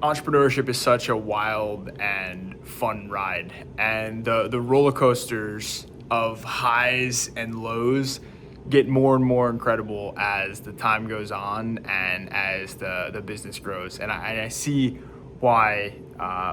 Entrepreneurship is such a wild and fun ride, and the roller coasters of highs and lows get more and more incredible as the time goes on and as the business grows. And I see why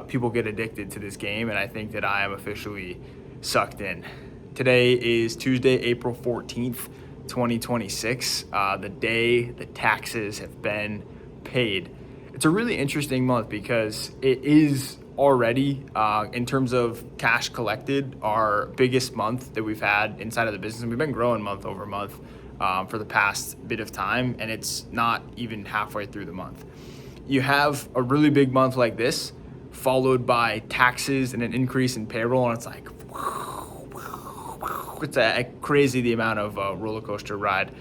people get addicted to this game, and I think that I am officially sucked in. Today is Tuesday, April 14th, 2026, the day the taxes have been paid. It's a really interesting month because it is already, in terms of cash collected, our biggest month that we've had inside of the business. And we've been growing month over month for the past bit of time, and it's not even halfway through the month. You have a really big month like this, followed by taxes and an increase in payroll, and it's like, it's crazy the amount of roller coaster ride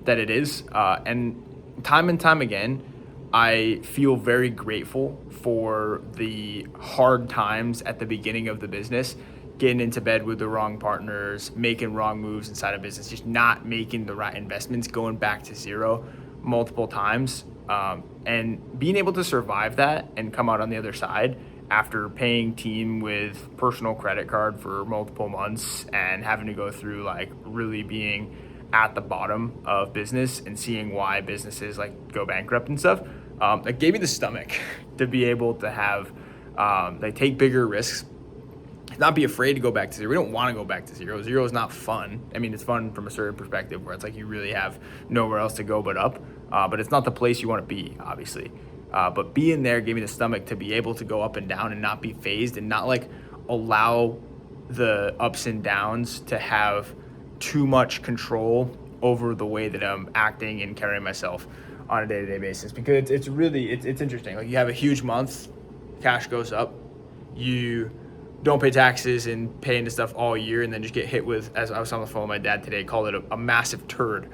that it is. And time again, I feel very grateful for the hard times at the beginning of the business, getting into bed with the wrong partners, making wrong moves inside of business, just not making the right investments, going back to zero multiple times, and being able to survive that and come out on the other side after paying team with personal credit card for multiple months and having to go through like really being at the bottom of business and seeing why businesses like go bankrupt and stuff. It gave me the stomach to be able to have, take bigger risks, not be afraid to go back to zero. We don't want to go back to zero. Zero is not fun. I mean, it's fun from a certain perspective where it's like you really have nowhere else to go but up, but it's not the place you want to be, obviously. But being there gave me the stomach to be able to go up and down and not be phased and not like allow the ups and downs to have too much control over the way that I'm acting and carrying myself on a day-to-day basis, because it's really interesting. Like, you have a huge month, cash goes up, you don't pay taxes and pay into stuff all year, and then just get hit with, as I was on the phone with my dad today, called it a massive turd.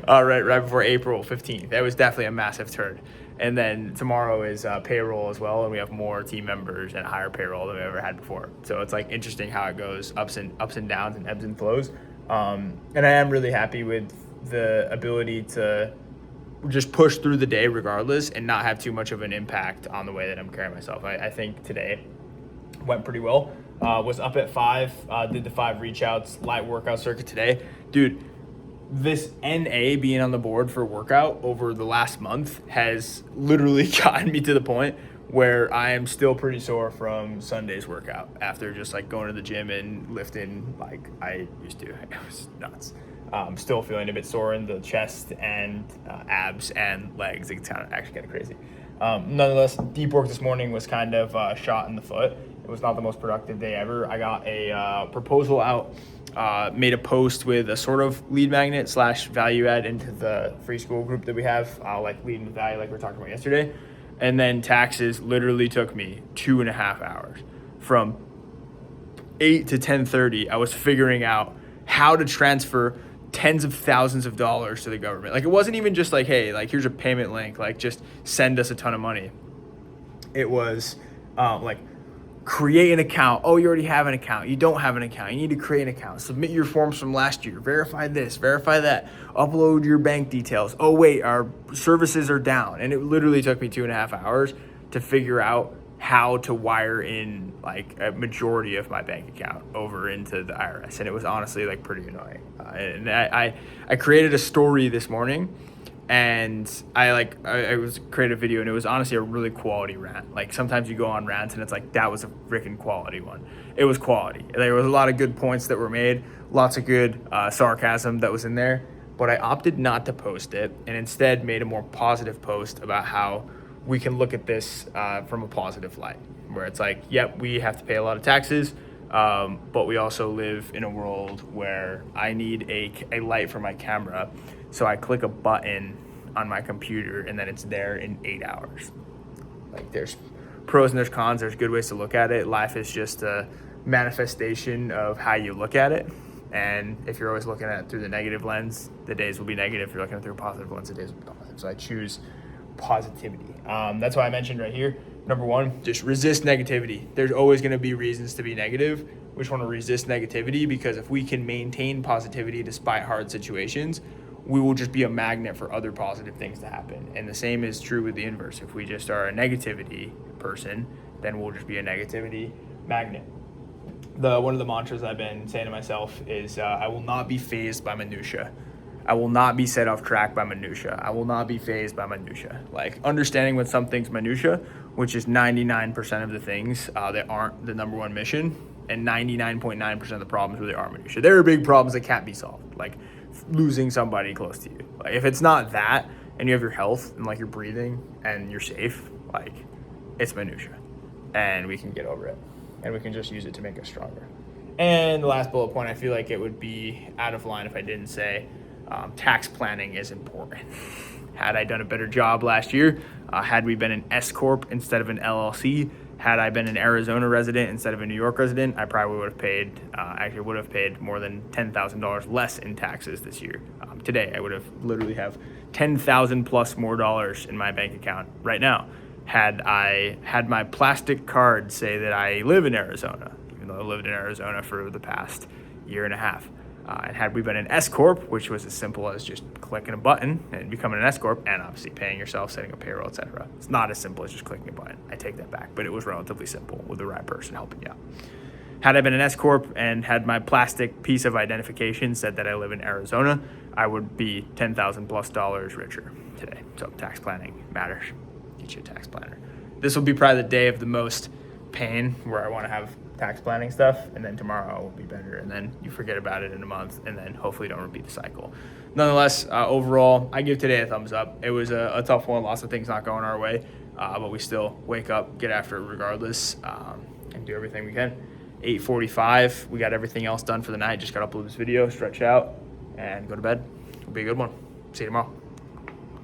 right before April 15th. That was definitely a massive turd. And then tomorrow is payroll as well, and we have more team members and higher payroll than we've ever had before. So it's like interesting how it goes ups and downs and ebbs and flows. And I am really happy with the ability to just push through the day regardless and not have too much of an impact on the way that I'm carrying myself. I think today went pretty well. Was up at 5, did the 5 reach outs, light workout circuit today. Dude, this NA being on the board for workout over the last month has literally gotten me to the point where I am still pretty sore from Sunday's workout after just like going to the gym and lifting like I used to. It was nuts. Still feeling a bit sore in the chest and abs and legs. It's actually kind of crazy. Nonetheless, deep work this morning was kind of shot in the foot. It was not the most productive day ever. I got a proposal out, made a post with a sort of lead magnet / value add into the free school group that we have, like leading with value like we were talking about yesterday. And then taxes literally took me 2.5 hours. From 8 to 10:30, I was figuring out how to transfer tens of thousands of dollars to the government. Like, it wasn't even just like, hey, like, here's a payment link, like, just send us a ton of money. It was like, create an account. Oh, you already have an account. You don't have an account. You need to create an account. Submit your forms from last year. Verify this, verify that. Upload your bank details. Oh, wait, our services are down. And it literally took me 2.5 hours to figure out how to wire in like a majority of my bank account over into the IRS. And it was honestly like pretty annoying. And I created a story this morning, and I created a video, and it was honestly a really quality rant. Like, sometimes you go on rants and it's like, that was a freaking quality one. It was quality. There was a lot of good points that were made, lots of good sarcasm that was in there, but I opted not to post it and instead made a more positive post about how we can look at this from a positive light, where it's like, yep, we have to pay a lot of taxes, but we also live in a world where I need a light for my camera. So I click a button on my computer and then it's there in 8 hours. Like, there's pros and there's cons. There's good ways to look at it. Life is just a manifestation of how you look at it. And if you're always looking at it through the negative lens, the days will be negative. If you're looking at it through a positive lens, the days will be positive. So I choose positivity. That's why I mentioned right here, number one, just resist negativity. There's always going to be reasons to be negative. We just want to resist negativity, because if we can maintain positivity despite hard situations, we will just be a magnet for other positive things to happen. And the same is true with the inverse. If we just are a negativity person, then we'll just be a negativity magnet. One of the mantras I've been saying to myself is I will not be fazed by minutia. I will not be set off track by minutia. I will not be fazed by minutia. Like understanding when something's minutia, which is 99% of the things that aren't the number one mission, and 99.9% of the problems really are minutia. There are big problems that can't be solved, like losing somebody close to you. Like if it's not that, and you have your health and like you're breathing and you're safe, like it's minutia, and we can get over it, and we can just use it to make us stronger. And the last bullet point, I feel like it would be out of line if I didn't say tax planning is important. Had I done a better job last year, had we been an S Corp instead of an LLC, had I been an Arizona resident instead of a New York resident, I probably would have paid more than $10,000 less in taxes this year. Today, I would have literally have $10,000 plus more dollars in my bank account right now. Had I had my plastic card say that I live in Arizona, even though I lived in Arizona for the past year and a half. And had we been an S Corp, which was as simple as just clicking a button and becoming an S Corp, and obviously paying yourself, setting up payroll, etc. It's not as simple as just clicking a button. I take that back, but it was relatively simple with the right person helping you out. Had I been an S Corp and had my plastic piece of identification said that I live in Arizona, I would be $10,000 plus richer today. So tax planning matters. Get you a tax planner. This will be probably the day of the most pain, where I want to have tax planning stuff, and then tomorrow will be better, and then you forget about it in a month, and then hopefully don't repeat the cycle. Nonetheless, overall, I give today a thumbs up. It was a tough one, lots of things not going our way, but we still wake up, get after it regardless, and do everything we can. 8:45, we got everything else done for the night. Just got to upload this video, stretch out, and go to bed. It'll be a good one. See you tomorrow.